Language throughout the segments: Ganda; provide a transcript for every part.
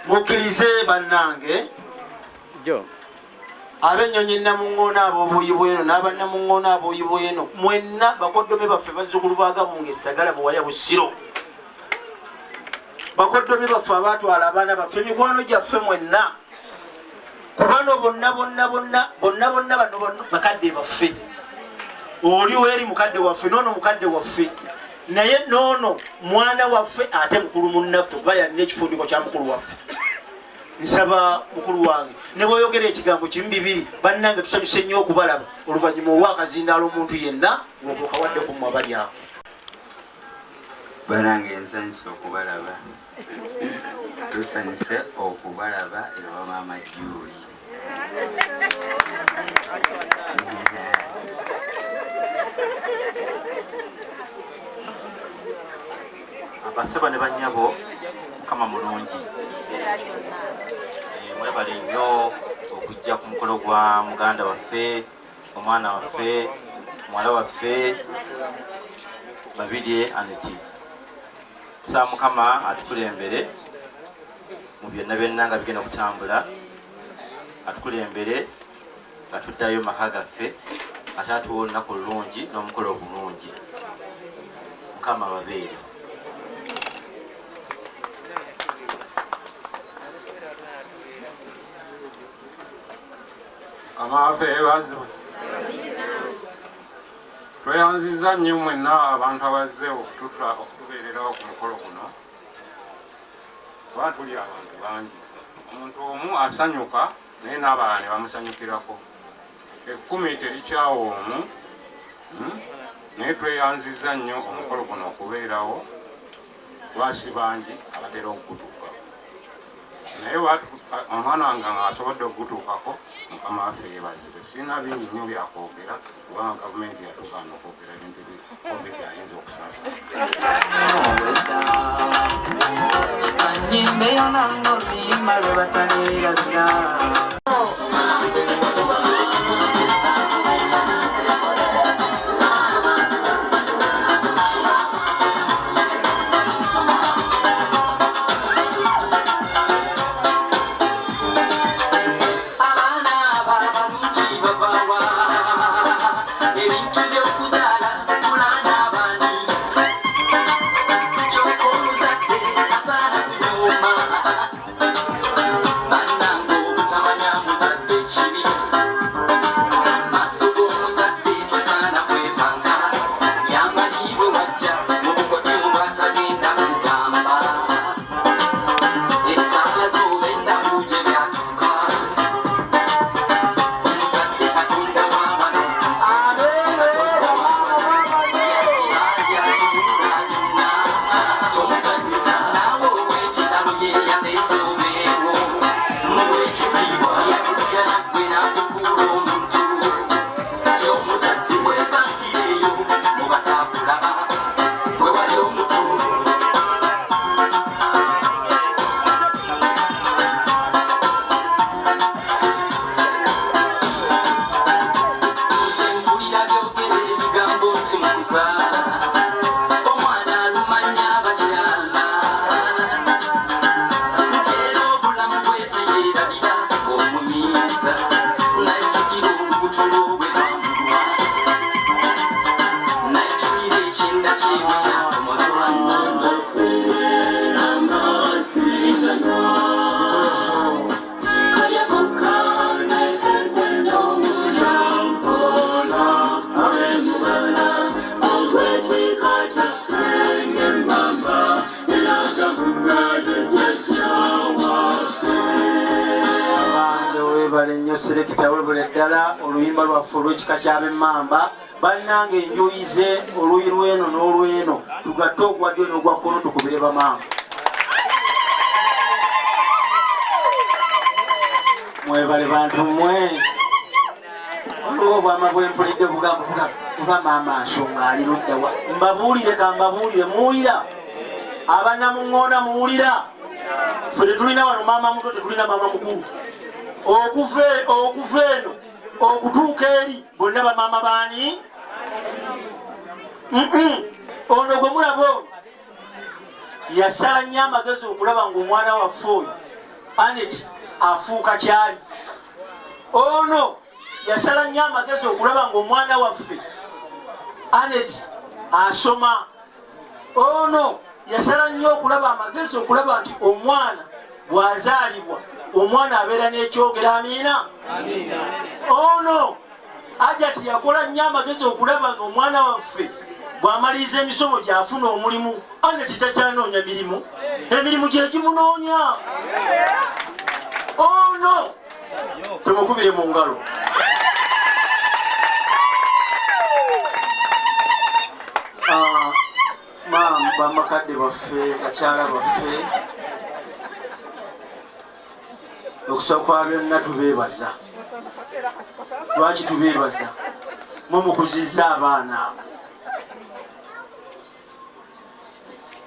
Mukirize bannange jo abennyonyi namungona ab'obuyibweno n'abannamungona ab'obuyibweno mwenna bakoddome baffe bazzukulu bagabunga essagala bwewaya busiro bakoddome baffe abaatwala abaana baffe mikwano gyaffe mwenna kubano bonna bano bakadde baffe oli weeri mukadde waffe noono mukadde waffe naye noono mwana waffe ate mukulu munnaffe bayalina ekifundiko kya mukulu waffe. Nsaba mukulu wange ne bw'oyogera ekigambo kimu bibiri bannange tusanyuse nnyo okubalaba oluvannyuma olw'akazindaala omuntu yenna ng'okawadde ku mmwe abali awo. Bannange nsanyuse okubalaba tusanyuse okubalaba ewa maama Julie. Baseba ne bannyabo Mukama mulungi. Mwebale nnyo okujja ku mukolo gwa muganda waffe, omwana waffe, muwala waffe Babirye Aneti. Tusaba Mukama atukulembere mu byonna byonna nga bigenda okutambula, atukulembere nga tuddayo maka gaffe ate atuwa olunaku olulungi n'omukolo obulungi. Mukama babeere. Amaafe ebazo tweyanziza nnyo mwenna abantu abazze okutubeererawo ku mukolo guno kuba tuli abantu bangi. Omuntu omu asanyuka naye n'abalala ne bamusanyukirako. Ekkumi terikyawo omu naye tweyanziza nnyo omukolo guno okubeerawo lwasi bangi abatera okugutuka. naye omwana wange nga asobodde okutuukako mukama waffe yeebazire. Sirina bingi nnyo byakwogera kubanga gavumenti yatugaana okwogera ebintu covid ayinza okusaasa. Selekita webule ddala oluyimba lwaffe olw'ekika ky'ab'Emmamba bannange enjuyi ze oluyi lw'eno n'olw'eno tugatte ogwa ddyo n'ogwa kkono tukubire bamamba. Mwebale bantu mmwe waliwo obwama bwempulidde buga maama nsonga ali ludda wa mbabuulire ka mbabuulire muwulira abanamuŋŋoona muwulira ffe tetulina wano maama muto tetulina maama mukulu okuva eno okutuuka eri bonna bamaama baani ono gwe mulaba ono yasala nnyo amagezi okulaba ngaomwana waffe oyo Anet afuuka kyali. Ono yasala nnyo amagezi okulaba ngaomwana waffe Anet asoma. Ono yasala nnyo okulaba amagezi okulaba nti omwana bw'azaalibwa omwana abeera n'ekyogera. Amiina. Ono Ajati yakola nnyo amagezi okulaba nga omwana waffe bw'amaliriza emisomo gy'afuna omulimu. Anet takyanoonya mirimu, emirimu gye gimunoonya. Ono tumukubire mu ngalo. Bamakadde baffe, bakyala baffe, okusooka kwa byonna tubeebaza. Lwaki tubeebaza? Mumukuzizza abaana abo.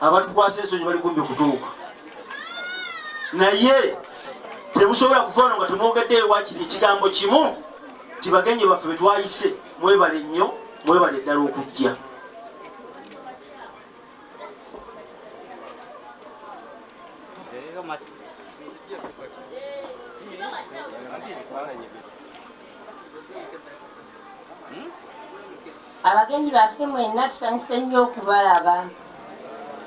Abatukwasa ensonyi bali kumbi kutuuka. Naye tebusobola kuvaano nga temwogeddeyo wakiri ekigambo kimu ti bagenyi baffe be twayise mwebale nnyo, mwebale ddala okujja. Abagenyi baffe mwenna tusanyuse nnyo okubalaba.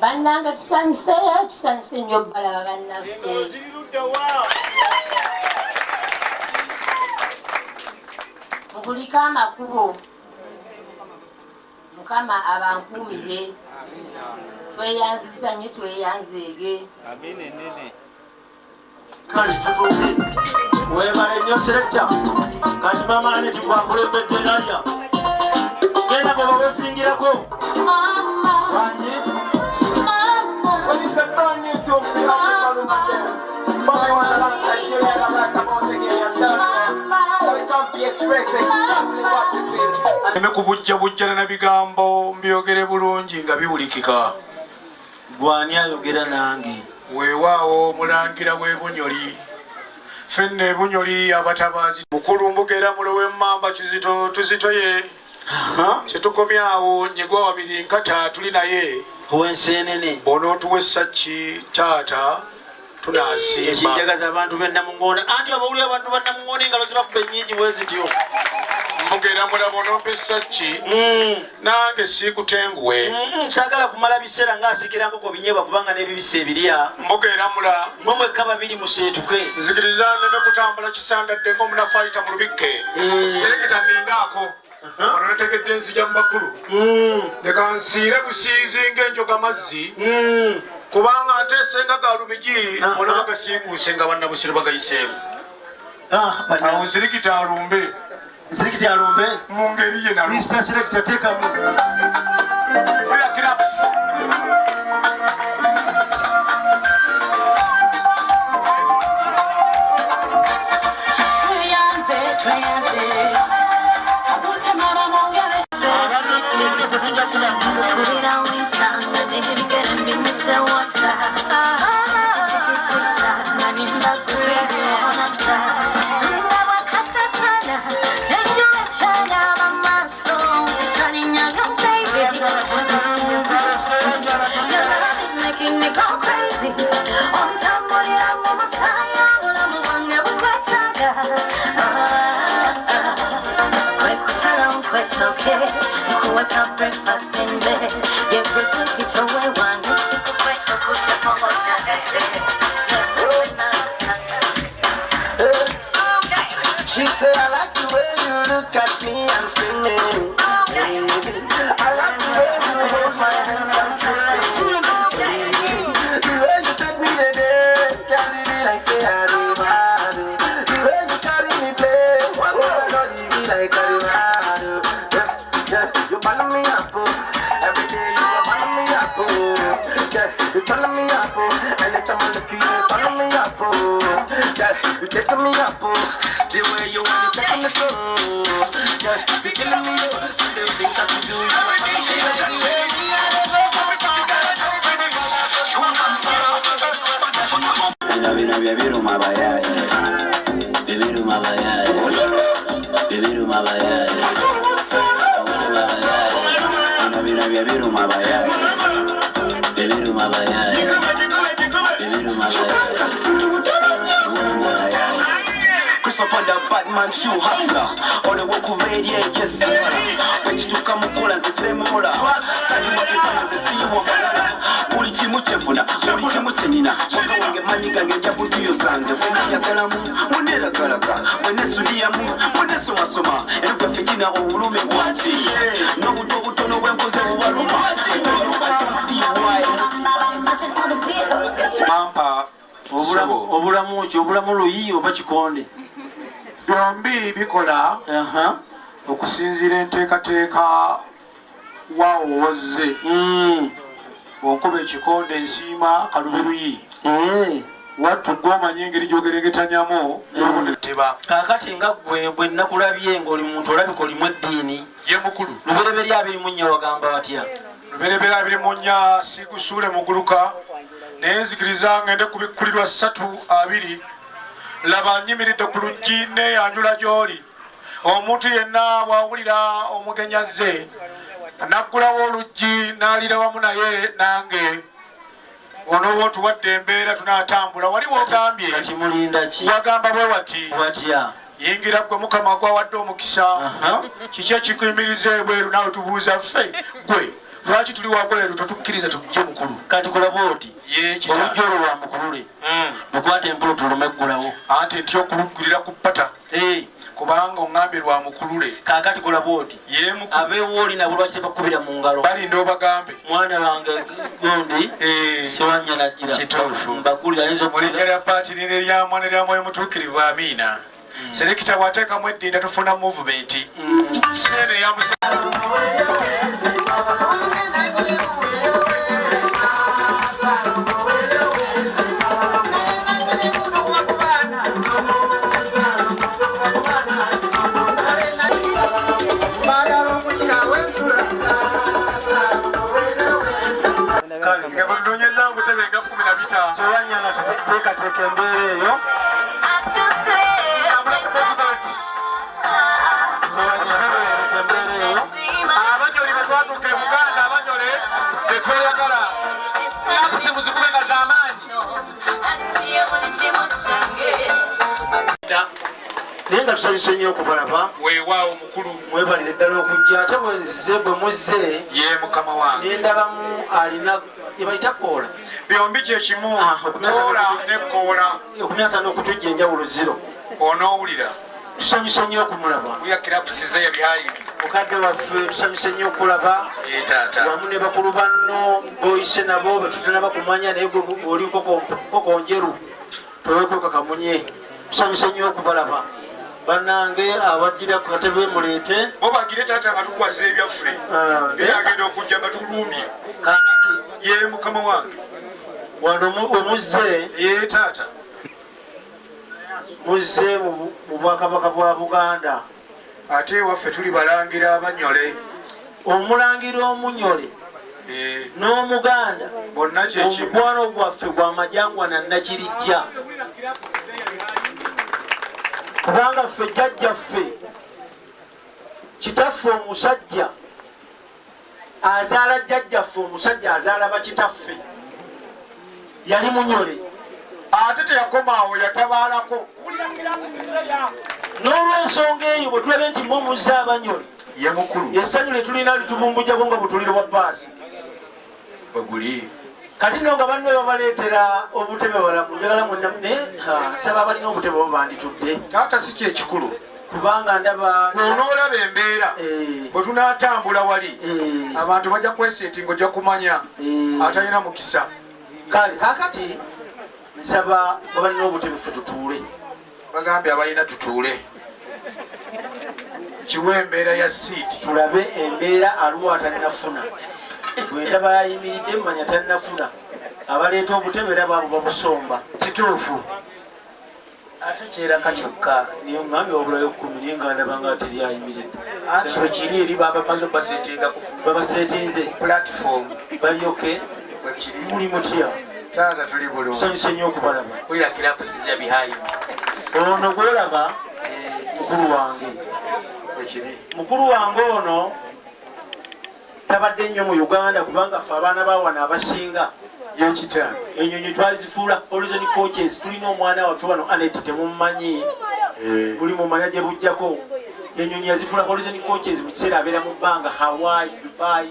Bannange tusanyuse nnyo okubalaba bannaffe. Mukuliko amakubo. Mukama abankuumire. Tweyanziza nnyo tweyanzeege. Kale tutuuke. Weebale nnyo selekta. Kati mama Anet bwakulembedde naya. Genda bwe babefingirako. Wangi? When it's a brand new talk, we have to follow my Emekubujja bujjana na bigambo mbyogere bulungi nga biwulikika. Gwani ayogera nange? Weewaawo mulangira w'e Bunyoli. Fenne Bunyoli abatabazi. Mukulu mbugera mulowe mmamba Kizito tuzitoye. Kyetukomyawo nyegwa wabiri nkata tuli naye. Owensenene. Bonootuwa essaki taata tunaasimba. Ekinjagaza abantu b'e Namungoona. Anti abawuli abantu ba Namungoona engalo zibakuba ennyingi bwe zityo. Mbugera mulabo n'ompa essaki. Nange siikutenguwe. Kyagala kumala biseera ng'asikira nkoko binyeebwa kubanga n'ebibisa ebirya. Mbugera mula. Mmwe mwekka babiri museetuke. Nzikiriza ndeme kutambula kisandadde ng'omunafayita mu lubike. Serekita nningaako. Wano nategedde nzija mu bakulu. Leka nsiire busiizi ng'enjoga mazzi. Kubanga nteese nga galumigi olaba gasiikuuse nga bannabusiro bagayiseemu. Awo nzirikita alumbe. Nzirikita alumbe? Mu ngeri ye nalu. Mr. Selector teekamu. Oya kiraps. Okay, wake up, breakfast in bed. Yeah, breakfast it's away one. She said, I like the way you look at me, I'm screaming. I like the way you hold my hands, I'm tripping. The way you take me today, carry me like say I did. The way you carry me play, what would I be like Caribado? You balling me up, every day you are balling me up, yeah, you telling me up, anytime I look at you, you telling me up, yeah, you taking me up, the way you want me taking the slow, yeah, you killing me up, so the things that you do, you are Chris up on the Batman shoe hustler. All the work of radiate, yes, sir. When you took a mukula and say mola, Sally what you find is a sea of Ulichimuchefuna, Ulichimuchenina, Wanga Maniga and Yabutu Sanga, Sanya Kalamu, Munera Kalaka, when Nesuliamu, when Nesoma, and Gafikina or Ulume Wachi. No, we don't know when was ever one. I don't see why. Mampa. Obulamu ki obulamu luyi oba kikonde? Byombi bikola okusinziira enteekateeka waawo wozze. Okuba ekikonde ensiima kalube luyi. Wattu gwe omanyi engeri gy'ogeregetanyamu teba. Kaakati nga bwe nakulabye ng'oli muntu olabika olimu eddiini. Ye mukulu. Lubereberye 24 wagamba watya? Lubereberye 24 sikusuule muguluka. Naye nzikiriza ngende ku bikkulirwa 3:2. Laba nyimiridde ku luggi neeyanjula gy'oli. Omuntu yenna bw'awulira omugenyi azze naggulawo oluggi n'alira wamu naye nange. Ono bw'otuwadde embeera tunaatambula. Wali w'ogambye kati mulinda ki? Wagamba bwe wati. Watya? Yingira gwe Mukama gwawadde omukisa. Kiki ekikuyimiriza ebweru naawe tubuuza ffe gwe. Lwaki tuli wabweru totukkiriza tujje mukulu? Kati kulaba oti olujja olwo lwa mukulule mukwate empolo tulumeggulawo anti ntya okuluggulira ku ppata kubanga oŋŋambye lwa mukulule. Kaakati kulaba oti abeewooli nabo lwaki tebakubira mu ngalo? Balinda obagambe mwana wange gundi sewanyanagira kituufu mbagulira ayinza mu linnya lya paati lino erya mwana lya mwoyo mutuukirivu amiina. Serekita bw'ateekamu eddinda tufuna muvumenti seene eyamusa nebunonyeza obutebe nga 15 kyewanyanga teekateeka embeera eyo abanyoli betwatuuka emuganda abanyole tetweyagala nakusimu zikubenga z'amaanyi naye nga tusanyuse nnyo okubalaba weewaawo mukulu mwebalire ddala okujja ate bwenzize bwe muzze ye mukama wange nendabamu alina yebayita koola byombi kyekimu koola ne koola okumyasa n'okutujja enjawulo ziro onoowulira tusanyuse nnyo okumulaba wulira kirapusiza ebyayiri mukadde waffe tusanyuse nnyo okulaba taata wamu ne bakulu banno boyise nabo betutanaba kumanya naye oli koko njeru towekoka kamunye tusanyuse nnyo okubalaba bannange abajjira ku katebe muleete mubagire taata nga tukwasira ebyaffe naye agenda okujja nga tulumbye ye mukama wange wano wemuzze ye taata muzze mu bwakabaka bwa Buganda ate waffe tuli balangira abanyole omulangira omunyole n'omuganda bonna kyekimu omukwano gwaffe gwa majangwa na Nakirijja kubanga ffe jjajjaffe kitaffe omusajja azaala jjajjaffe omusajja azaala bakitaffe yali munyole ate teyakomaawo yatabaalako n'olwensonga eyo bwe tulabe nti mwe muzze abanyole ye mukulu essanyu lye tulina litubumbujjako nga butulira bwa paasi bweguli kati nno nga banne babaleetera obutebe balamu njagala mwonna naye saba abalina obutebe bo banditudde taata si kyekikulu kubanga ndaba onoolaba embeera bwe tunaatambula wali abantu bajja kweseetinga ojja kumanya atalina mukisa kale kakati nsaba babalina obutebe ffe tutuule bagambye abalina tutuule kiwa embeera ya siiti tulabe embeera aliwo atalinafuna bwendaba yayimiridde mumanya talinafuna abaleeta obutebe era baabo babusomba kituufu ate kyeraka kyokka niyo ngambye wabulayo 10 naye nga ndabanga teri ayimiridde anti bwekiri eri babamaze basetinga babasetinze platform balyoke bwekiri muli mutya taata tuli bulungi tusanyuse nnyo okubalaba wulira kirapusiza bihayi ono gwolaba mukulu wange bwekiri mukulu wange ono tabadde nnyo mu Uganda kubanga ffe abaana bawana abasinga yekitani enyonyi twalizifuula horizon coaches tulina omwana waffe wano Anet temumumanyi buli mumanya gye bujjako enyonyi yazifuula horizon coaches mu kiseera abeera mu bbanga Hawaii Dubai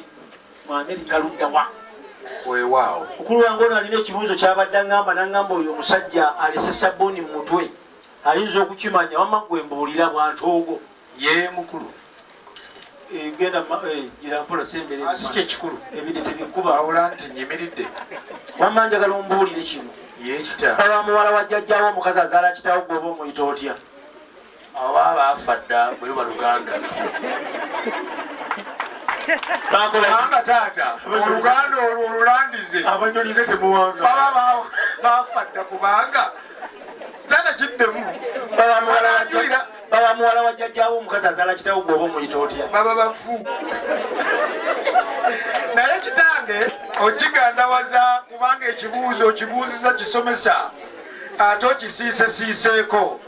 mu America luddawa weewaawo mukulu wange ono alina ekibuuzo kyabadde aŋŋamba n'aŋŋamba oyo omusajja alese sabbuuni mu mutwe ayinza okukimanya wamma gwe mbuulira bwantoogo ye mukulu genda gira mpola sembere asi kyekikulu ebide tebikuba awula nti nyimiridde wamma njagala ombuulire kino ye kita baba muwala wa jjajjaawo omukazi azaala kitaawo gwoba omuyita otya awa abaafa dda bwe luba luganda kubanga taata oluganda olwo olulandize abanyoli nga temuwanga baba baafa dda kubanga taata kiddemu baba muwala wa jjajjaawo omukazi azaala kitaawo gwoba omuyita otya baba bafu naye kitange okigandawaza kubanga ekibuuzo okibuuziza kisomesa ate okisiisesiiseeko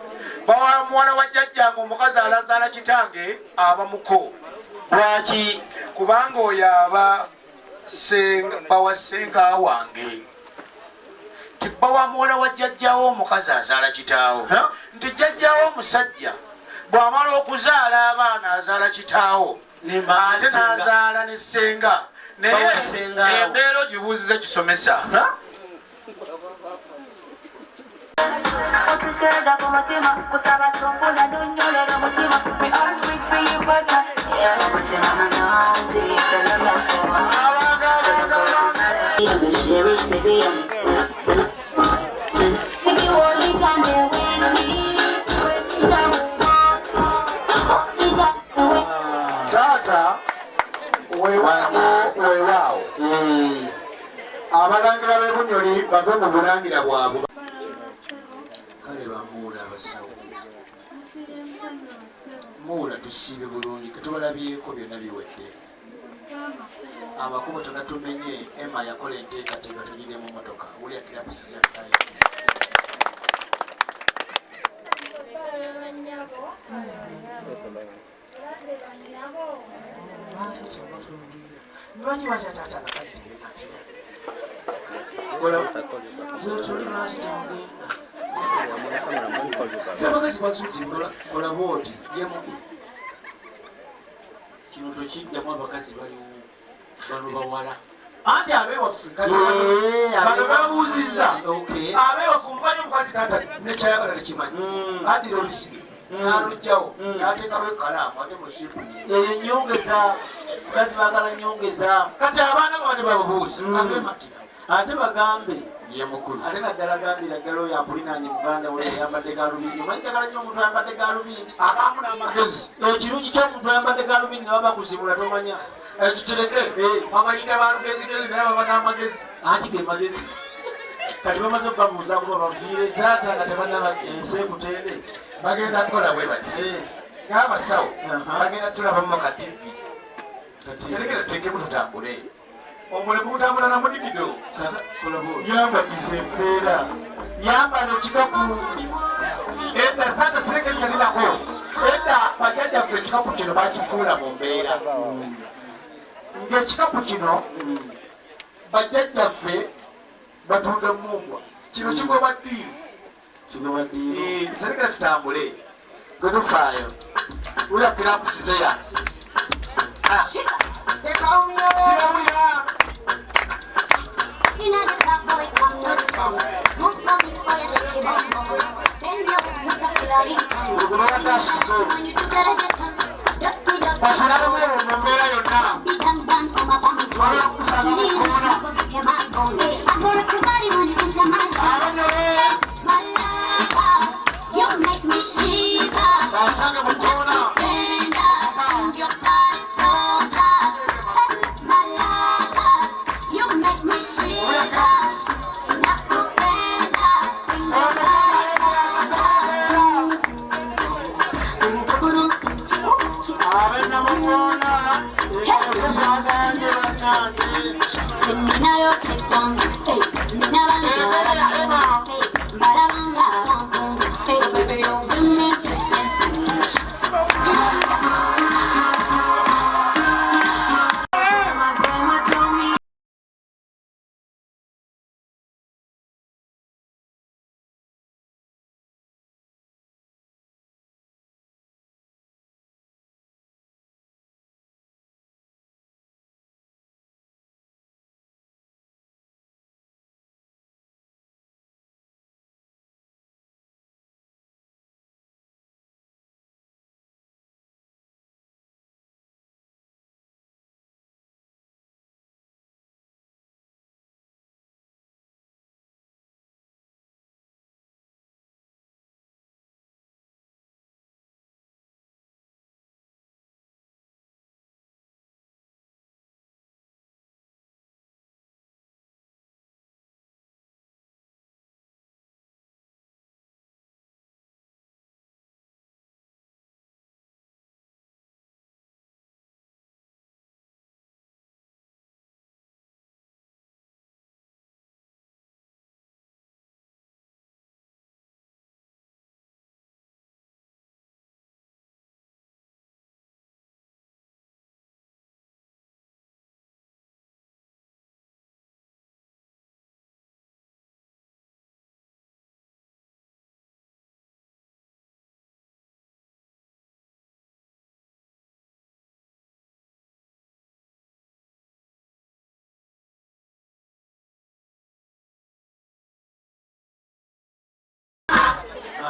bawala muwala wa jjajjange omukazi alazaala kitange abamuko lwaki kubanga oyo aba bawa senga wange tibbawa muwala wa jjajjawo omukazi azaala kitaawo nti jjajjawo omusajja bw'amala okuzaala abaana azaala kitaawo ate n'azaala ne senga naye embeera ogibuuziza kisomesa otuseega ku mutima kusaba tofuna nonyolera omutima we are quick for you but omutima mananzi telemesewa taata weewaawo abalangira b'ebunyoli bave mu bulangira bwabwe kale bamuula abasawo muula tusiibe bulungi ketubalabyeko byonna biwedde amakubo tona tumenye Emma yakola enteekateeka tugide mu motoka uli akirapusiza tayi lwaki wajatata abakazi tebematira sabakazi bazuti olaba oti yemukulu kino tokiddamu abakazi bano bawala anti abewaffe bano babuuzizza abewaffe omukanya omukazi tata nekyayagala tekimanyi addira olusige nalugjawo nateekawo ekalaamu ate mushipu eyo nyongeza bakazi bagala nyongeza kati abaana bane bababuuza abematira ate bagambe yemukulu ate naddala gambira ddala oyo apulinanye muganda we yayambadde galubindi omanyi njagala nnyo omuntu ayambadde galubindi abamu n'amagezi ekirungi ky'omuntu ayambadde galubindi nawe bakuzibula tomanya ekikireke babayita balugezigezi naye baba n'amagezi anti ge magezi kati bamaze okubabuuza kuba baviire taata nga tebannaba enseekutende bagenda tukola bwe bati ng'abasawo bagenda tulabamu makativi serekera tutekemu tutambule omulimu gutambula na mudigido yambadiza embeera yambala ekikapu edda sata sirekezi kalinako edda bajjajjaffe ekikapu kino bakifuula mu mbeera ng'ekikapu kino bajjajjaffe batunda mungwa kino kigoba ddiiru serekera tutambule gwe tufaayo ula kirapusize yansi sirawulira You know the top boy come no the phone. Move from the boy, shake it on boy. Then you just make a feel like when you do that at the time. Duck to duck. But I don't know, remember your time. Big and band from a bummy to the I'm gonna cry when you enter my house. My love, you make me shiver. Your body closer. My love, you make me shiver. Nakupenda, bring your body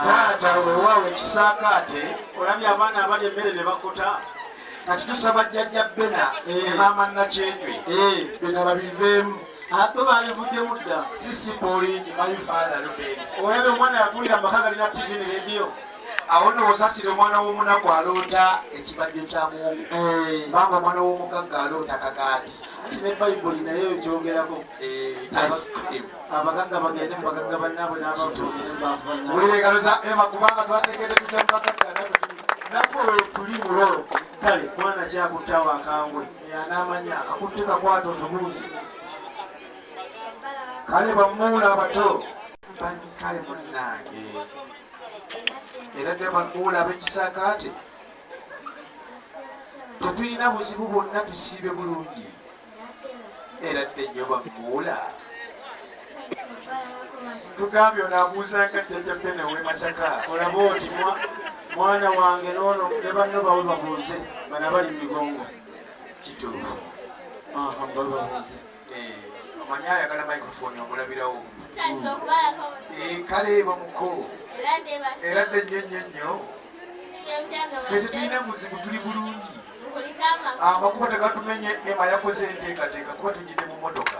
taata weewaawe kisaakaate olabye abaana abali emmere ne bakuta kati tusaba jjajja bena maama nakyenjwe bena babiveemu ate babivuddemu dda sisipolingi mayifaana lubeeni olabye omwana yatulira amaka galina tv ne rediyo awo nno osasira omwana w'omunaku aloota ekibadde kya muwomu banga omwana w'omugagga aloota kagaati ati ne bayibuli naye ekyogerako abagagga bagende mu bagagga bannaabwe n'abaulire engalo za ema kubanga twategedde tutya mubagagga naffe we tuli mulo kale mwana kyakutawo akangwe yanamanya akakutte kakwata otubuuzi kale bamuula abato kale munnange era ne bamuula ab'ekisakaate tetulina buzibu bwonna tusiibe bulungi era dde nnyo bamuula tugambye onaabuuzanga jjajja Bene w'e Masaka olaba oti mwana wange noono ne banno bawe babuuze bana bali migongo kituufu babuuze omanyi ayagala microphone omulabirawo kale bamuko era dde nnyo ffe tetulina muzibu tuli bulungi amakuba tegatumenye ema yakoze enteekateeka kuba tujjidde mu motoka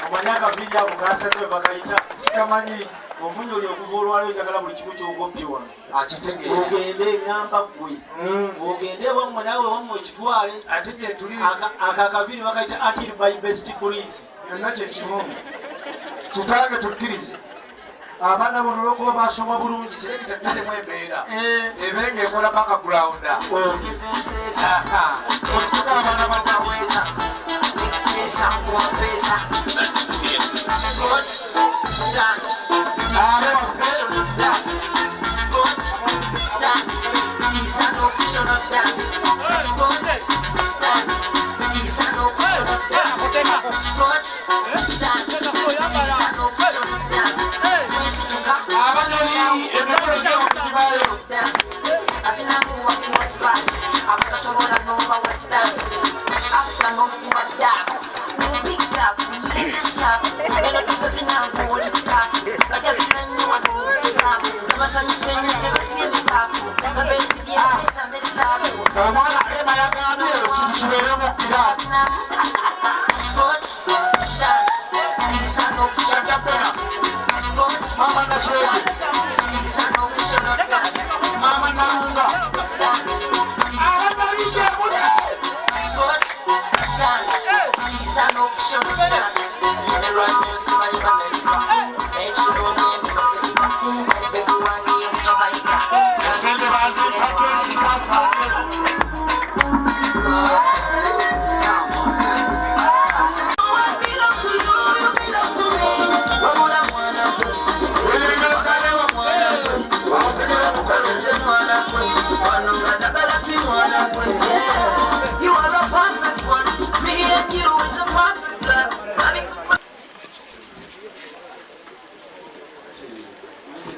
omanyi akaviiri ako gasaze bwe bakayita sikamanyi omunyoli okuva olwaleo njagala buli kimu kyogoppyewa akitegeera ogende ngamba ggwe ogende wammwe naawe wammwe ekitwale ate gye tuli aka akaviiri bakayita until by best breeze yonna kyekimu tutange tukkirize abaana bono olwokuba basoma bulungi serekita tutemu embeera ebeere ng'ekola bakagulawunda osituka abaana bagaweza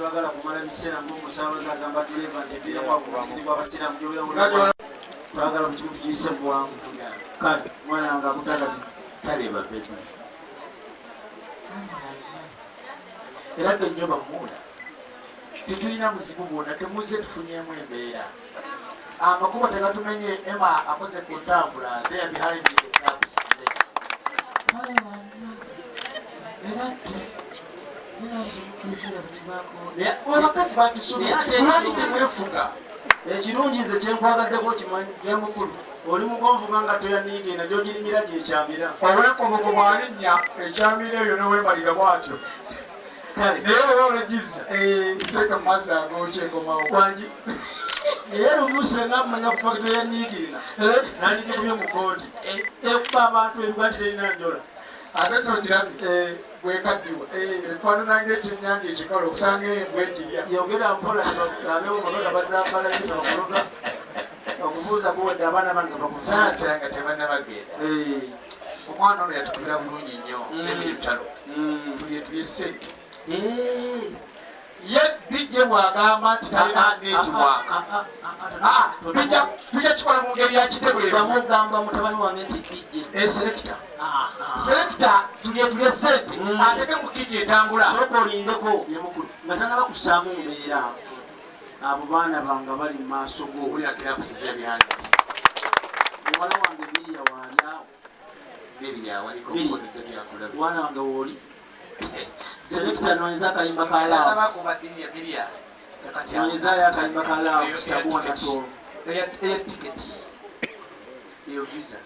twagala kumala biseera ng'omusaabaze agamba tuleva ntembeera kwaku musikiti gw'abasiraamu gyobera twagala ku kimu tukiyise buwangu kale mwana wange akutagazi taleba bebi era dde nnyo bamuula tetulina muzibu bwonna temuze tufunyemu embeera amakubo tegatumenye ema akoze ku ntambula there behind the tabusize abakazi batisomati temwefuga ekirungi nze kyenkwagadeko kimanyi yemukulu oli mugonvuga nga toyaniigeena gyogirinyira gyekyamira olwekobogo bwalinnya ekyamira eyo newembalira bwatyo kale naye oba olegiza teeka mumazzi agokyenkomawo kwangi naye lumuse namumanya kufa toyaniigirira nandigikumye mu kooti ekuba abantu ebiba terina njola ate sogirabye bwekaddiwa efaanana ng'ekyennyanja ekikala okusanga embwa egirya yogera mpola abewomotoka bazambala nnyo tebakologa okubuuza kuwedde abaana bange bakusaata nga tebannabagenda omwana ono yatukubira bulungi nnyo n'emirimu talo tulye sente ye dijje bwagamba nti talina netiwaka tujja kikola mu ngeri yakitegeeramugamba mutabani wange nti dijje selekita selekita tulye sente ateke mukiji etambula sooka olindeko yemukulu nga tanaba kusaamu mbeera abo baana bange bali mu maaso g'okulirakira kusiza byali muwala wange biriya waalyawo mwana wange wooli selekita noyeza akayimba kalaawonoyezayo akayimba kalaawo kitabuwa natolo eyatiketi eyo visa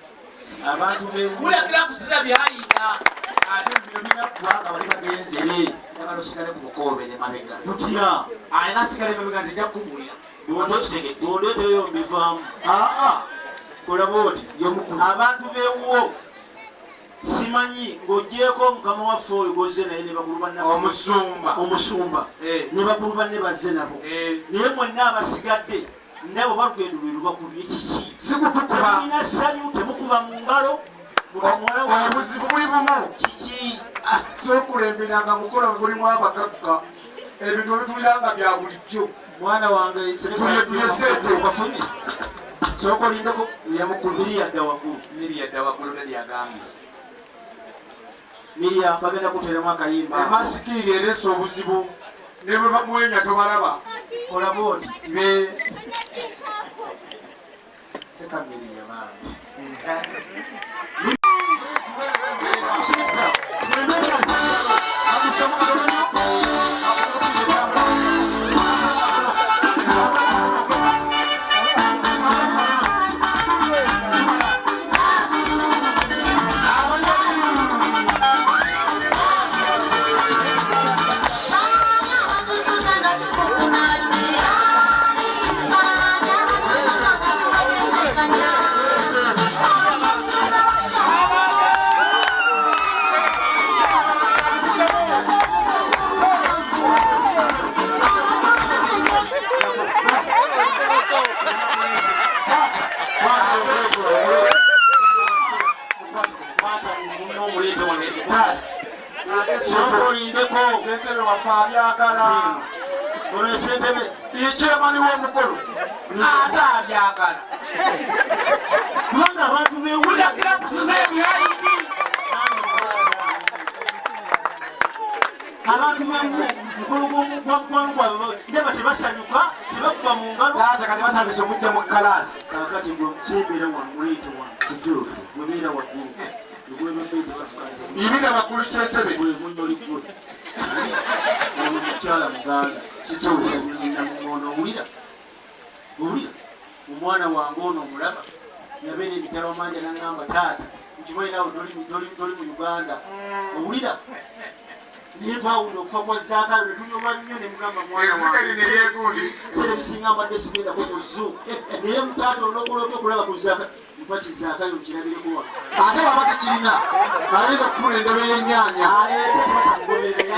abantu bekulirakira kusiza byayina ate bino binaggwanga bali bagenze njagala osigale ku bukoobere mabega tutya ayina asigale mabega nzija kukubuulira bondeeteyo mbivaamu olaba oti abantu beewuwo simanyi ng'ogyeko mukama waffe oyo gozze naye ne bakulu banne omusumba ne bakulu banne bazze nabo naye mwenna abasigadde nabo balugendo lwe lubakubye kiki temulina ssanyu temukuba mu ngalo obuzibu buli bumu kiki sokulemberanga mukolo gulimu abagagga ebintu ebituliranga bya bulijjo mwana wange tulye sente bafunye sooka olindeko miri yadda waggulu nedyagambye mirya bagenda kuteeramu akayimba emasikiri eresa obuzibu ne bwe bamwenya tobalaba olaba oti teka mirya bambi sentebe wafa abyagala olwo sentebe ikyemani w'omukolo ate abyagala kubanga abantu bewulira kusiza ebyayisi abantu mukolo gwamukwano gwabwe ndaba tebasanyuka tebakuba mu ngalo taata kati batandise okujja mu kalaasi kakati gwekyembeera wano muleete wano kituufu gwebeera waggulu ibina bakulu kyentebe munyoligwe ono mukyala muganda kituufunamumono owulira omwana wange ono omulaba yabeera ebitalo amanja nagamba taata nkimanyi nawe toli mu Uganda owulira naye twawulira okufa kwa Zaakayo netunyuma nnyo nemugamba mwana wange sere bisinga mbadde sigendako ku zoo naye mutaata onokulota okulaba ku Zaakayo mpakizaakayo nkirabireko wano ate waba tekirina ayinza okufuna endobe y'ennyaanya aleete tebatakugoberera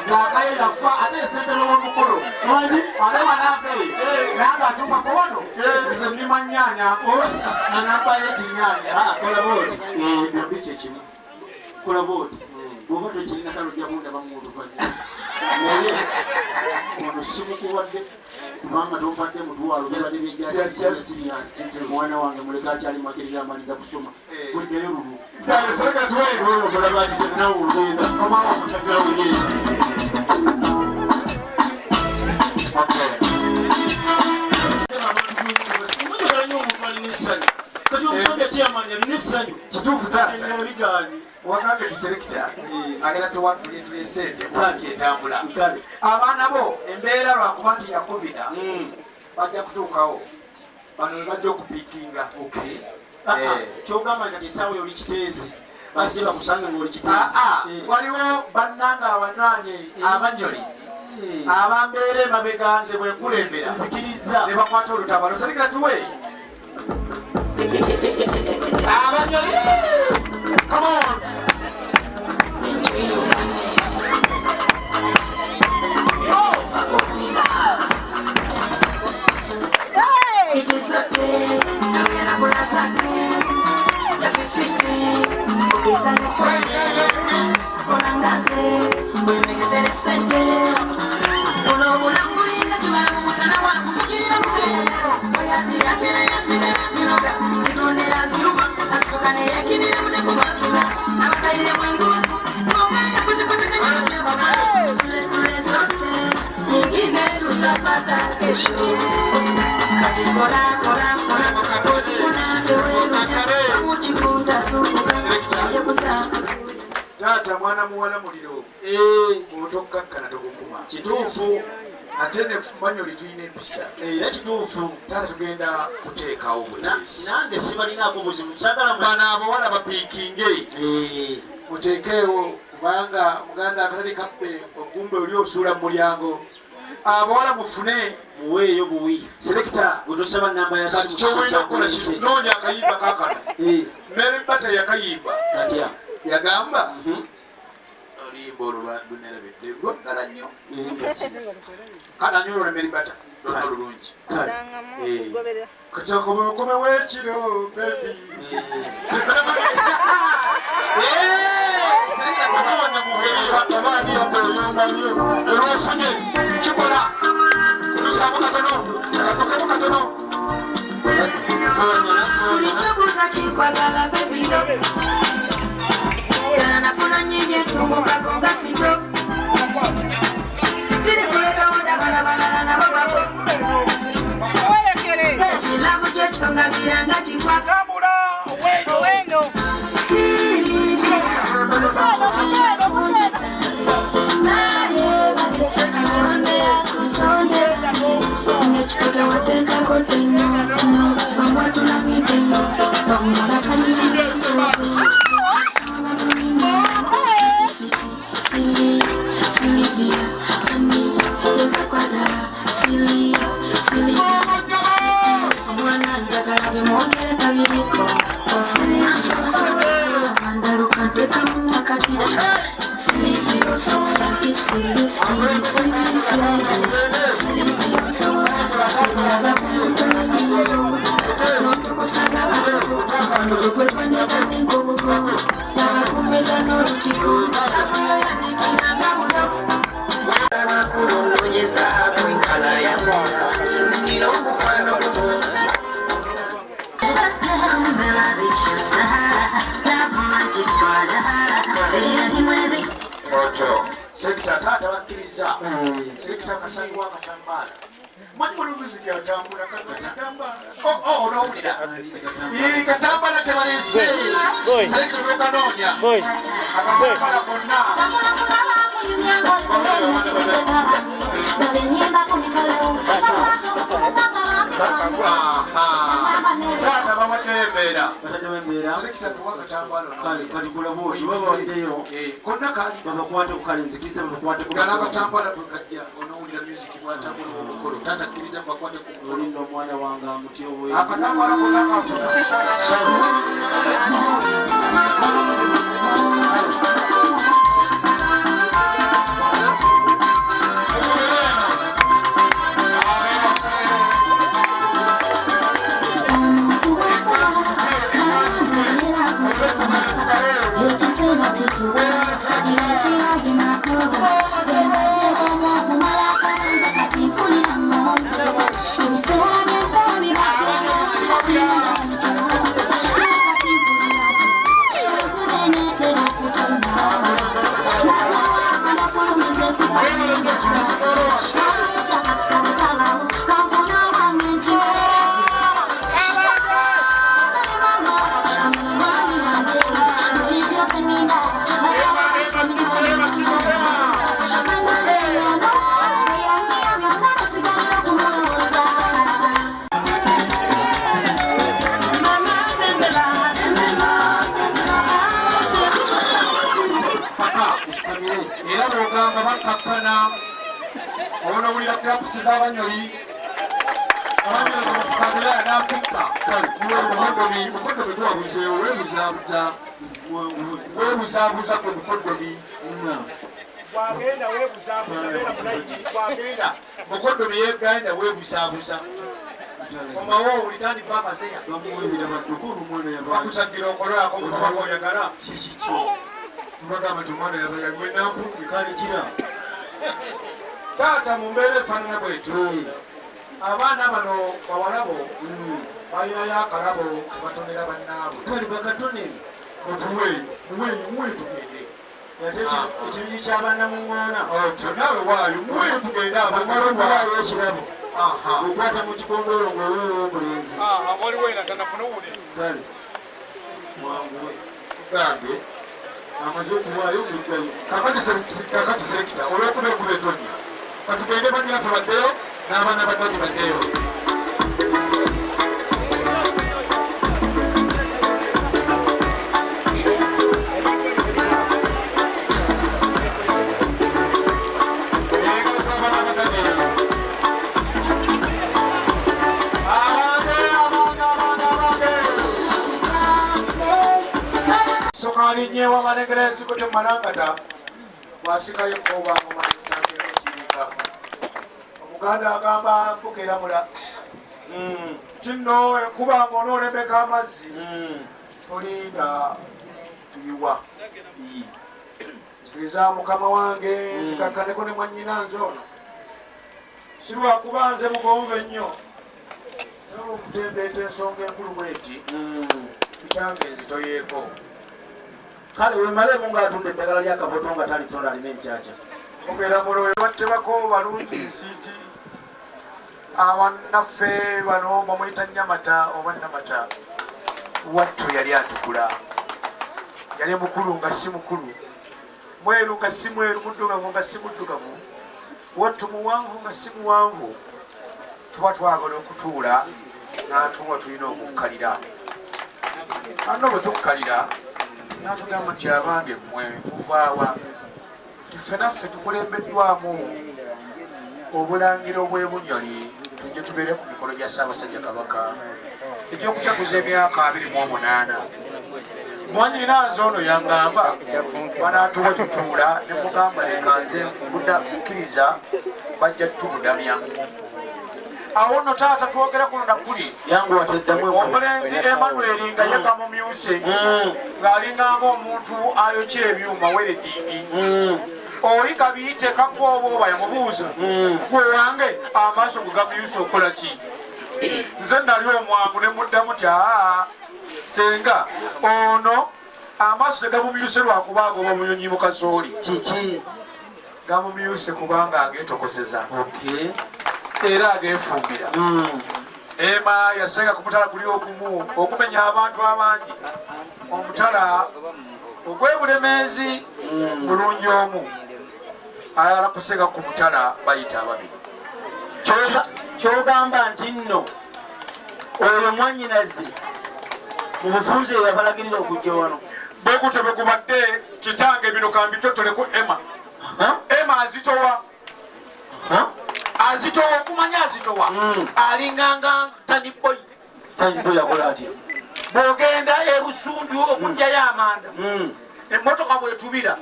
Zaakayo yafa ate esentebe w'omukolo ate banagaye nanga atuukako wano nze nnima nnyaanya nanampayo ekinyaanya kolaba oti byombi kyekimu kolaba oti bw'oba tokirina kale ojja kundaba muoluvanyuma naye ono simukuwadde kubanga tompadde mutwalo bibadde byejasirias omwana wange muleka akyali makirira amaliza kusoma weddayo lulu olaba nti senawe olugenda omuyagala nyo omuntu alina essanyu kati omusajja kyeyamanya alina essanyu kituufu taata bigaani wagambe kiserekita agenda tuwatulitula sente mwaki etambula abaana bo embeera lwakuba nti ya covid bajja kutuukawo bano bajja okupiikinga kyogamba kati esaawa oli kiteezi basiba kusange ngaoli kiteezi waliwo bannanga abanywanyi abanyoli abambeera emabeganze bwenkulembera nzikiriza ne bakwata olutabalo serekita tuwe abanyoli come on taata mwana muwala muliro otokakkana togukuma kituufu ate ne manyoli tulina empisa era kituufu taata tugenda kuteekawo buteesi nange sibalinaako buzibu sagala bana abawala bapiikinge muteekeewo kubanga muganda akatali kappe ogumbe oli osuula mu mulyango abawala mufune muweeyo buwi selekita bwetosaba namba ya kati kyowulina kukola kinoonya akayimba kakana Mary Bata yakayimba atya yagamba oluyimba olwo lwandunerabedde lwaddala nnyo kana nyo olwo ne Mary Bata lwonna lulungi katakomekomewo ekiro bebi selekita kunoonya muheri abaani olwofunye kikola kulusaamu katono kakokemu katono Nikubuza chikwagala baby Yana nafuna nyinyi tumuka konga sito Siri kuleta wada bala bala na bababo Chilabu chetonga miranga chikwa Wendo Siri Nechitoka watenga kotenyo Watu na mitendo Wamara kanisi Silivia Fani Yeza kwada Silivia Mwana njagala bimwongere kabiriko Silivia Mandaruka teka muna katicha Silivia Silivia Selekita tata bakkiriza selekita kasanywa katambala manyi buli muziki atambula katambala onowulira katambala tebalese selekita lwekanoonya akatambala konna tata bamatembera selekita tuwa katambala kali kulabo tubawalideyo konna kali babakwate kukale nzikiriza babakwate kugala katambala tukajja onowulira music bwatambula omukolo tata kkiriza bakwate ku olinda omwana wange amutya obwe akatambala konna kafuna era bwogamba bakakkana obonowulira krapusi z'abanyoli abanyoli bafukabira n'afukka mukodomi gwabuzeewo weebuzaabuza kwe mukodomi mukodomi yeganda weebuzaabuza omawo olitandika akaseya bakusagira okolako mukabakoyagala kikikyo mbagamba tumwana yabayawenampukikalikira taata mumbeera efaanana bwetyo abaana bano bawalabo balinayo akalabo batonera bannaabwe kali bakatonere muweyi tugende ekirugi ky'abaana muŋŋoona otyo naawe waayo muweyi tugende abamalowaayo ekirabo okwata mu kikondoolo ngaoweewo omulenzi kale mwanguwe gambe amaze okuwaayo omuggayo kakati selekita olwokuba ekuba etonya katugende banyinafe baddeyo n'abaana badani baddeyo Thank you. mwalinyewa manegerezi kote manangata wasikayo koba mumanisangireka omuganda agamba mpugeramula kino enkuba ng'onoolembeka amazzi tolinda tuyiwa sikiriza mukama wange nzikakkaneko ne mwannyina nze ono sirwakuba nze mugonve nnyo okutendeeta ensonga enkulu bweti kitange nzitoyeeko kale wemalemu ng'atunda eddagala lyakaboto nga talitonda alina encaca ogera mulowe battebako balungi nsiiti abannaffe bano bamuyita Nyamata oba Namata wattu yali atukula yali mukulu nga si mukulu mweru nga si mweru muddugavu nga si muddugavu wattu muwanvu nga si muwanvu tuba twagala okutuula n'atuwa tulina okukkalira ano bwe tukkalira n'atugamba nti abange mmwe muvaawa tiffe naffe tukulembeddwamu obulangiro bw'ebunyoli tujje tubeere ku mikolo gya Ssaabasajja Kabaka eby'okujaguza emyaka 28 mwannyina nze ono yangamba banaatuwa tutuula ne mugamba leka nze kukkiriza bajja tubudamya awo nno taata twogera kuno nakuli omulenzi Emmanuel nga ye gamumyuse ng'alinganga omuntu ayokya ebyuma weredingi oli kabiyite kakooba yamubuuza gwe wange amaaso ge gamuyuse okola ki nze nali omwangu ne muddamu ti senga ono amaaso tegabumyuse lwakuba agoba omunyonyi mu kasooli kiki gamumyuse kubanga ageetokoseza era ageefumbira Ema yasenga ku mutala guli okumu okumenya abantu abangi omutala ogw'ebulemeezi bulungi omu ayagala kusenga ku mutala bayita ababiri kyogamba nti nno oyo mwannyinaze mu bufuuzi eyo yabalagirira okujja wano bwe gutyo bwe gubadde kitange bino kambitotoleku Ema azitowa azitowa okumanya azitowa alinganga taniboyi akola atya bw'ogenda ebusunju okugjayo amanda emmotoka bwetubira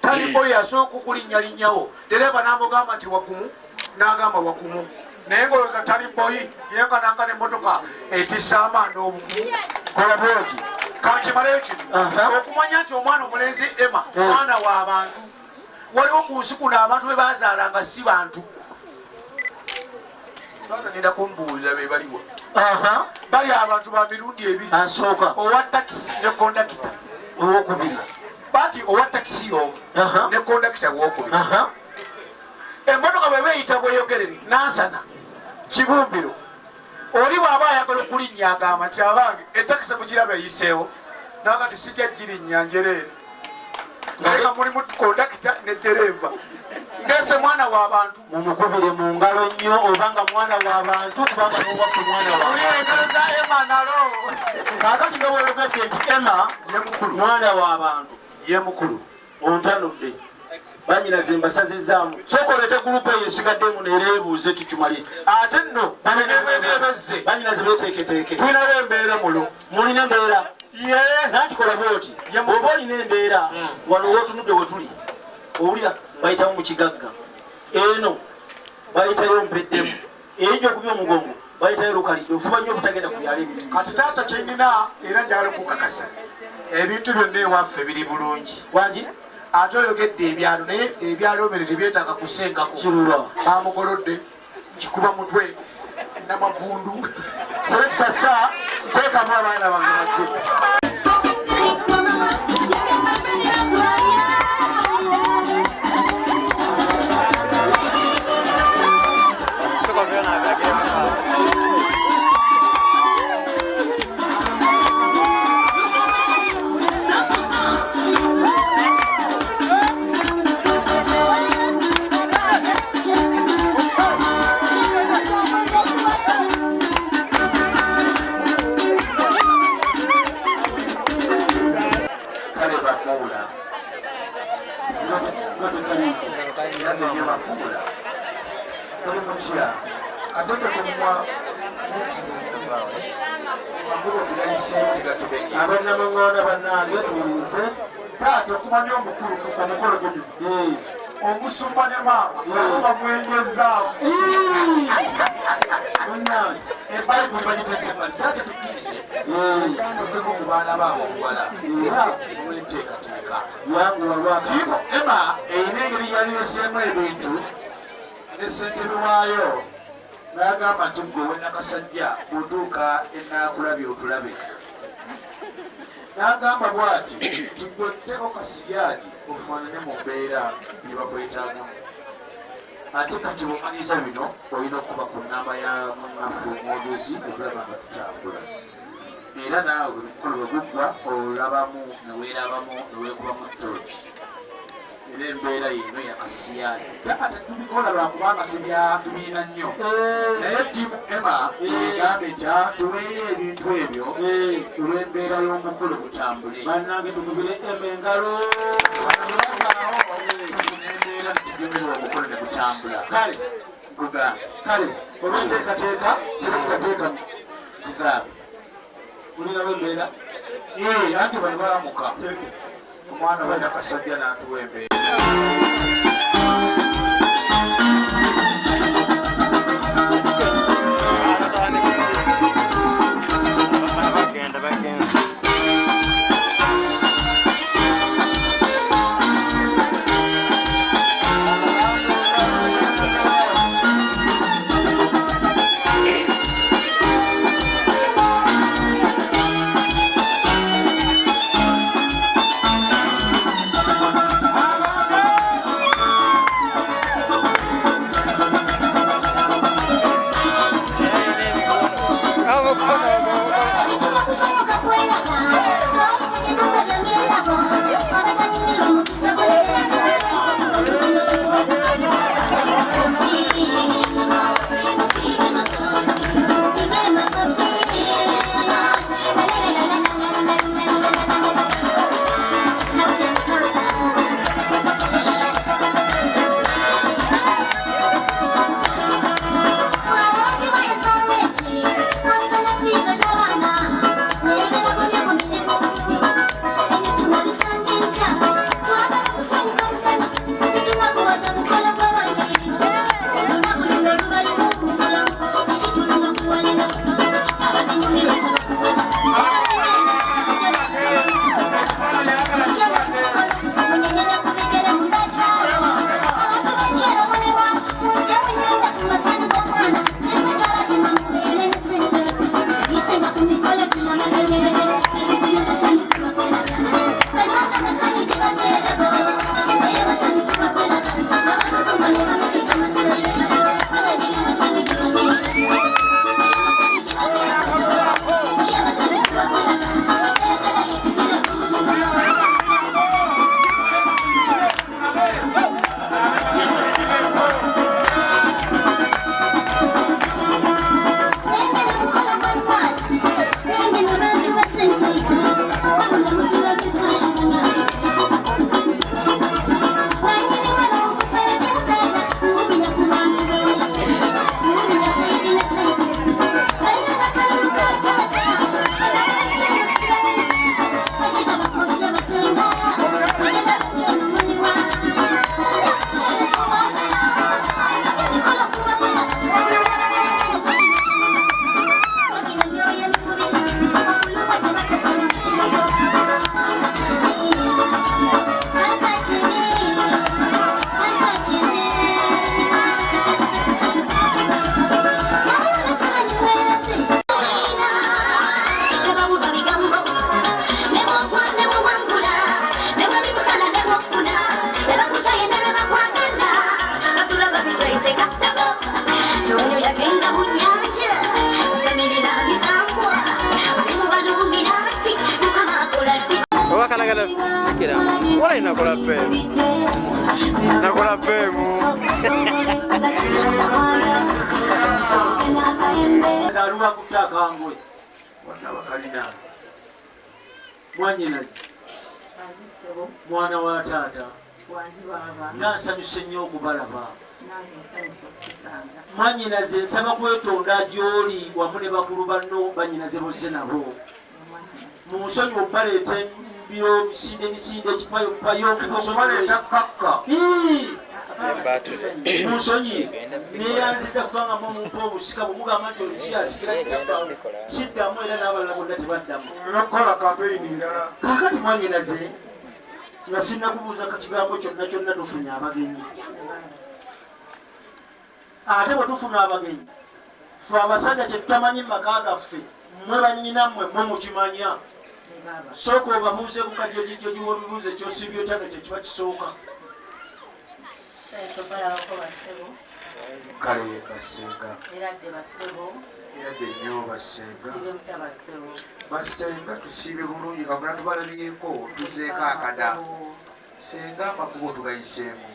taniboyi asooka okulinnyalinyawo dereva n'amugamba nti wakumu n'agamba wakumu naye ngoloza taniboyi yekananka n'emmotoka etissa amanda obukumu kola bwoti kankimalayo kino okumanya nti omwana omulenzi Ema mwana w'abantu waliwo ku nsi kuno abantu be bazaalanga si bantu nenda kumbuulira be baliwo bali abantu ba mirundi ebiri asooka owa takisi ne kondakita owokubiri bati owa takisi omu ne kondakita wokubiri emmotoka bwe beeyita bweyogerere nansana kibumbiro oli bw'aba ayagala okulinnya agamba nti abange etakisi mugiraba eyiseewo naga ti sijja girinnya njereere nga mulimu kondakita ne dereva ngese mwana w'abantu mumukubire mu ngalo nnyo obanga mwana w'abantu kubanga nowaffe mwana oliegereza Ema nalo kakati nga weologedde nti Ema mwana w'abantu ye mukulu ontanudde banyinaze mbasazizaamu sooka oleete gurupu eyo esigaddemu neereebuuze tukimalire ate nno nebeze banyinaze beteeketeeke tulinawo embeera mulo mulina embeera nanti kola bwoti oba olina embeera wano wotunudde wetuli owulira bayitamu mu kigagga eno bayitayo mpeddemu eyinja okubya omugongo bayitayo lukalidde ofuba nnyo obutagenda ku byalo ebiri kati taata kyendina era njagala okukakasa ebintu byonna ewaffe biri bulungi wangi ate oyogedde ebyalo naye ebyalo bino tebyetaaga kusengako kirulwa bamugolodde kikuba mutwe namavundu sebe tutasa teekamu abaana bange bajje amakubo tugayiseemu tegatubenya abannamanganda bannange tuwulize taata okumanya omukolo guno omusumba ne maama bamwenyezaawo ebayibuli bagiteesebali taata tukkirize tutuddeko ku baana baabo obuwala era mwenteekateeka kibo ema erina engeri yalireseemu ebintu nesentebe waayo nagamba nti gwewe nakasajja bwotuuka enakulabye otulabe nagamba bwati tugwetteko kasiyaadi ofaanane mu mbeera gyebakwetaagamu ate kati bwomanyiza bino olina okuba ku nnamba ya munafu omwogezi otulaba nga tutambula era naawe buli mukolo bwe guggwa olabamu neweerabamu neweekubamu ttooki era embeera yeeno yakasiyaadi taata tubikola lwakubanga tubiina nnyo naye tiimu ema egambe nti tuweeyo ebintu ebyo olw'embeera y'omukolo gutambule bannange tukubire ema engalo embeera tugemerwa omukolo ne gutambula kale kugambe kale olwenteekateeka sekitateeka kugambe olinawo embeera anti bano baamuka omwana wena kasajja n'atuwa embeera nakola pemu zaluma kutakangwe wanabakalina mwanyinazi mwana wa taata nga nsanyuse nnyo okubalaba mwanyinaze nsaba kwetonda gy'oli wamu ne bakulu banno banyinaze bozze nabo munsonyi obaleeta embiro misinde ekipayopayo munsonyi neyanziza kubanga mumumpa obusika bwemugamba nti olukiyasikira kiddamu era n'abalala bonna tebaddamu kakati mwanyinaze nga sinnakubuuza kakigambo kyonna kyonna tufunye abagenyi ate bwe tufuna abagenyi fe abasajja kyetutamanyi mumaka gaffe mmwe bannyinammwe mmwe mukimanya sooka obabuuze ku kajjojijjo giwa ebibuuzo ekyosibyo tano kye kiba kisooka kale basenga eradde nnyo basenga basenga tusiibe bulungi kavuna tubalabyeko tuzeeko akada senga amakubo tugayiseemu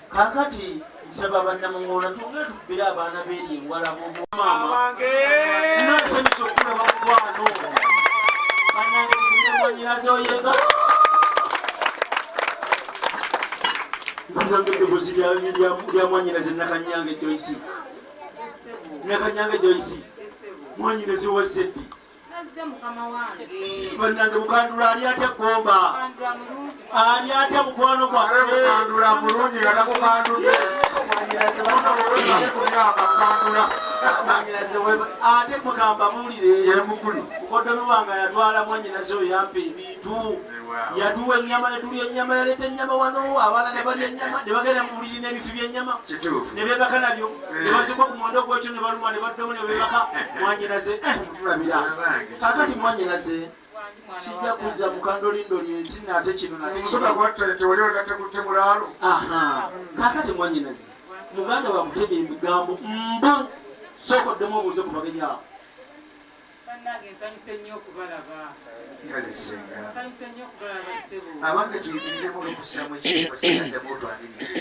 kakati nsaba bannamuŋoona tunge tubbire abaana beeri engwalamu nansanyusa okulaba mukwano banangemwanyinaze oyega mpuliranga eddoboozi lya mwanyinaze nakanyange joyce mwanyinaze wazeddi bannange mukandula ali atya gomba ali atya mukwano gwafekandula mulungi nga takukandudde ate mugamba buulire mukodomi wange yatwala mwanyinaze oyo yampa ebintu yatuwa ennyama netulya ennyama yaleeta ennyama wano abaana ne balya ennyama ne bagenda mu buliri n'ebifi by'ennyama ne beebaka nabyo ne bazikwa ku mwondo gwekyo ne baluma ne baddomu ne beebaka mwanyinaze tulabira kakati mwanyinaze sijja kuzza mukandolindoli enti nate kino natekiwaliwagategutemulaalo kakati mwanyinaze muganda bamuteba ebigambo mbu sookoddemu obuuze ku bagenyi awo abange tuyimiriremu olukusamu ekigo siyaddemu otwanirize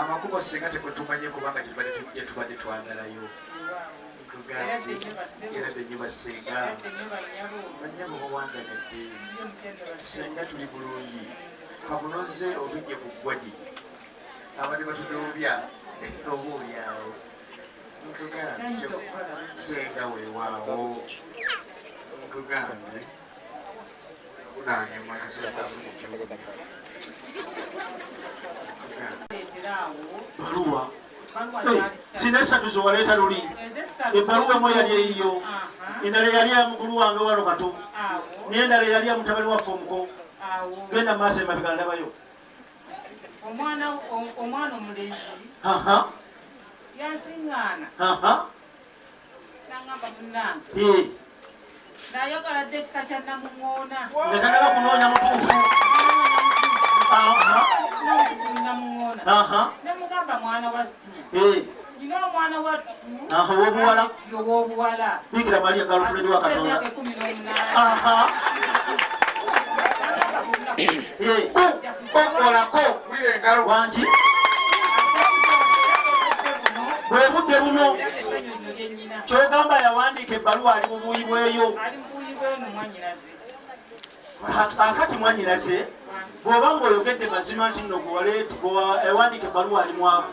amakubo senga tekwetumanye kubanga gyetubadde twagalayo era benye basenga banyabo bawandagadde senga tuli bulungi kabunoze obijje ku ggwadi abadde batudoobya obuulyawo nkugambe senga weewaawo nkugambe nanyuma kaseerafuna ekiwuga baluwa sina esatu zewaleeta luli ebbaluwa emu yali eyiyo endala yali ya mukulu wange wano kato naye endala yali ya mutabani waffe omuko genda maaso emabega ndabayo omwana omulenzi yansiŋŋaana nagamba munnange nayagala dde ekika kya namuŋoona nga tanaba kunoonya mutuufu namuŋoona nemugamba mwana wattu nina omwana wattu wobuwala ow'obuwala bikira maria galfred wa katonda okolako wangi bwe budde buno kyogamba yawandiika ebbaluwa ali mu buuyi bweyo akati mwanyinaze bw'oba ng'oyogedde mazima nti nno ewandiika ebbaluwa ali mwabo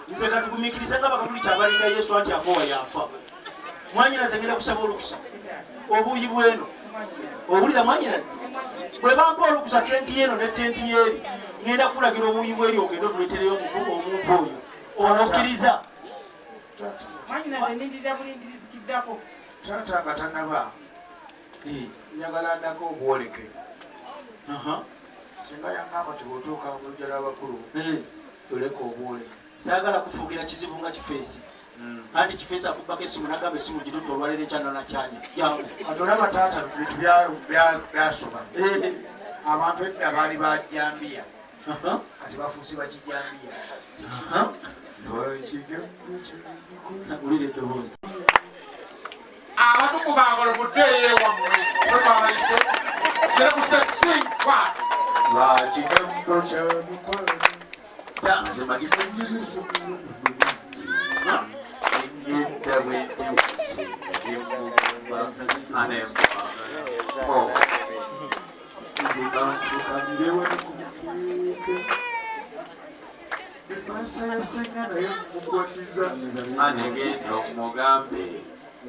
nze katugumikiriza nga bakatuli kyabalinda yesu anti akowa yafa mwanyinaze ngenda kusaba olukusa obuuyi bweno owulira mwanyinaze bwe bampa olukusa tenti yeno ne tenti yeeri ngenda kulagira obuuyi bweri ogenda okuletereyo omuntu oyo onokkiriza taata nga tanaba njagala ndako obwoleke singa yangamba tibwotuuka mu lujja lw'abakulu toleka obwoleke saagala kufuukira kizibu nga kifeesi anti kifeesi akubbako essimu nagamba essimu gitutta olwaleero ekyana kyanye jangu atolaba taata bintu byasoma abantu edda baali bajambiya kati bafuusi bakijambiya ulira eddoboozi abatukubaagala muddeeyo ewammwe twetwabayise sekusitesingwa Bakigambo kya mukwano mazima kikunyuliza engenda bwenti mukisenga nemumba anemwagala bantukamire wano ku mukwege emasa yasenga naye mukwasiza anegenda omugambe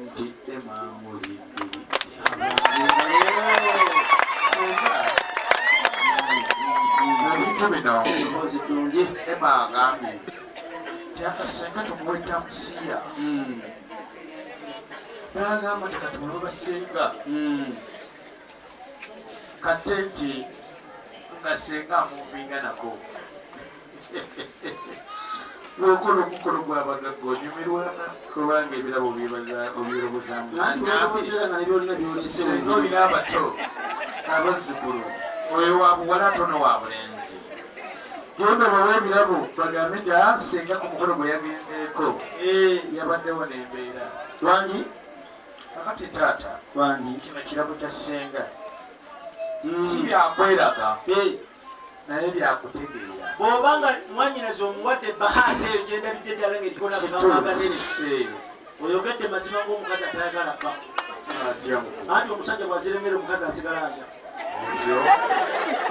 nti emamulindiri ebintu bino ozidungi ebagambye tyakasenga tumuweta musiya bagamba tekatulo basenga kate nti ngasenga amuvinga nako lwokola omukolo gwabagagga onyumirwana kubanga ebirabo byebazamusenga olina abato abazzukulu oyo wabuwala tono wabulenzi yona bawa ebirabo bagambe nti asenga ku mukolo gwe yagenzeeko yabaddewo nembeera lwangi kakati taata lwangi kino kirabo kya senga si byakweraga naye byakutegeera bw'obanga mwanyinazi omuwadde bahasi eyo gyendabidde ddala ngaerikona bemamaganene oyogedde mazima ng'omukazi atayagala pa anti omusajja bwaziremere omukazi asigala atya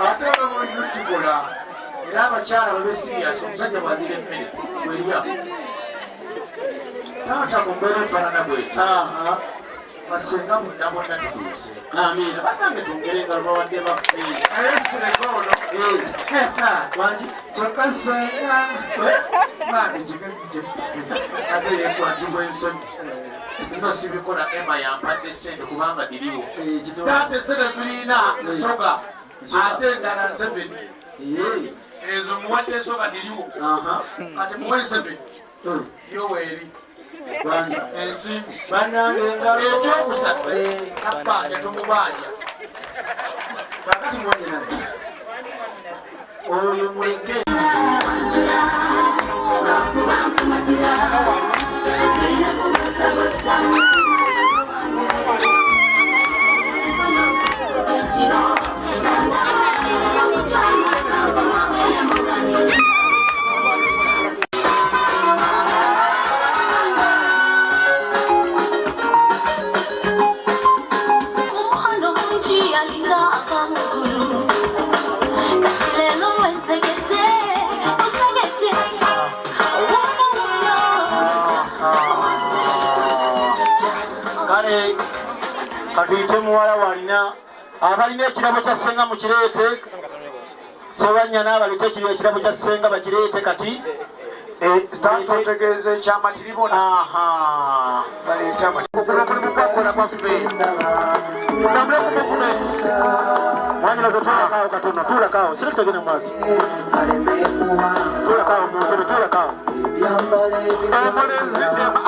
ate olaba olina okikola era abakyala babe siriyasi omusajja bwazira emmere bwerya taata mu mbeera efaanana bweta basenga bonna bonna tutuuse amina banange tongere engalo bawadde baffe ayeserekono wangi tokasenga mani kikazi kyeti ate yekwatibwa ensonyi ino sibikola ema yampadde sente kubanga diriwo tate sente zirina nsoga ate endala nseveni ezo muwadde ensoga diriwo kati muwe nseveni yoweeri ensimbi banange engalo ekyokusatu nabbanja tomubanja kakati mwonyinazi oyo muleke katuyite muwala walina abalina ekirabo kya senga mukireete sebanyana abalite ekirabo kya senga bakireete kati otegeeza ekyamatiribona baleetamulimukakola kwaffe mutambule kumekune mwanyinazo tulakaawo katono tulakaawo sire tutagenda mumaaso tulakaawo munsebe tulakaawo omulenzi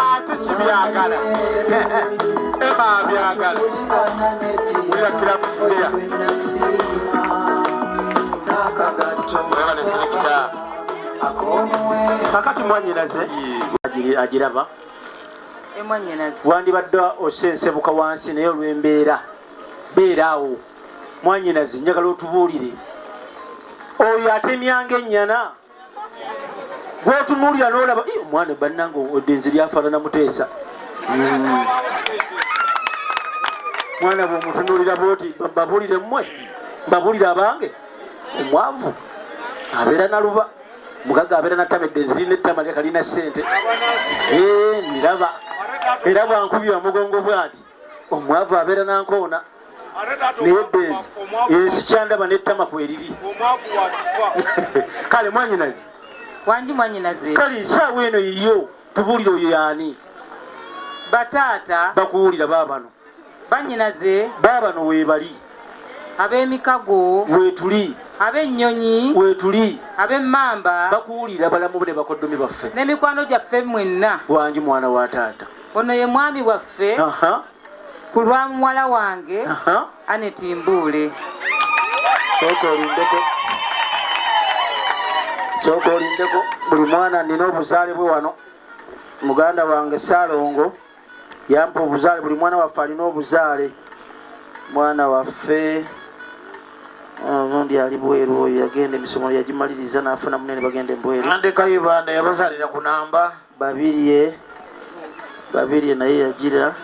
ate kibyagala ema byagala wirakira kuseya weba neselekita kakati mwanyinaze agiraba wandibadde osensebuka wansi naye olw'embeera beeraawo mwanyinaze njagala otubuulire oyo atemyanga ennyana gwotunuulira n'olaba omwana bannange oddenzi lyafaanana muteesa mwana bwomutunuulira bwoti babuulire mmwe babuulire abange omwavu abeera naluba mugaga abeera natama eddenzi lirina ettama lye kalina ssente niraba era bwankubye omugongo bwati omwavu abeera nankoona naye eddenzi sikyandaba n'ettama kweriri kale mwanyinazi wanji mwanyinaze kale nsaawa eno yiyo tubuulire oyo yaani bataata bakuwulira baabano banyinaze baabano weebali ab'emikago weetuli ab'ennyonyi weetuli ab'emmamba bakuwulira balamu ne bakoddomi baffe n'emikwano gyaffe mwenna wangi mwana wa taata ono ye mwami waffe ku lwa muwala wange Aneti Mbuule sooka olindeko buli mwana nina obuzaale bwe wano muganda wange Saalongo yampa obuzaale buli mwana waffe alina obuzaale mwana waffe Ondi ali bweru oyo yagenda emisomo yagimaliriza n'afuna munene bagenda embweru. Ande Kayibanda yabazalira ku namba babiri naye yagira.